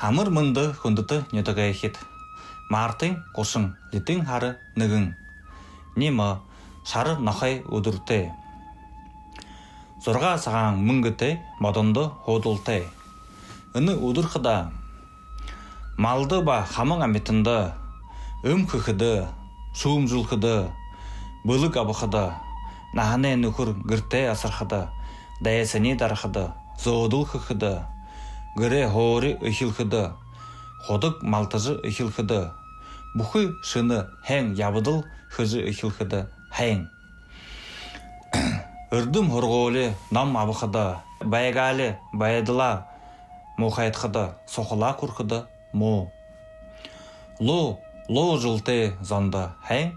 Хамар мынды хүндөті нөтігі хет. Мартын қошын литін хары нүгін. Немі шары нахай өдірті. Зорға саған мүнгіті мадонды ходылты. Үні өдірқыда. Малды ба хамың аметінді. Күхіді, суым жылқыды. Бұлық абықыды. Нахане нүкір гірте асырқыды. Дәйесіне дарқыды. Зоодыл күхіді. Гіре хори үхілқыды. Ходық малтыжы үхілқыды. Бұхы шыны хәң ябыдыл хыжы үхілқыды хәң. Үрдім хұрғолы нам абықыды. Байгалі байдыла мұқайтқыды. Соқыла күрқыды му. Ло жылты занды хәң.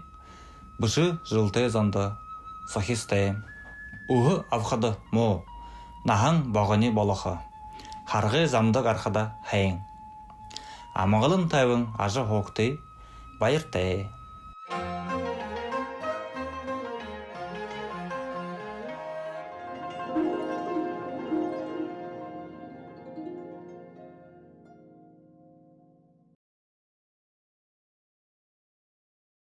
Бұшы жылты занды сахисты. Ухы абықыды му. Нахаң бағыны балықы. Харғы замдық арқыда хәң. Амағылын тәуің ажы хоқты байырты.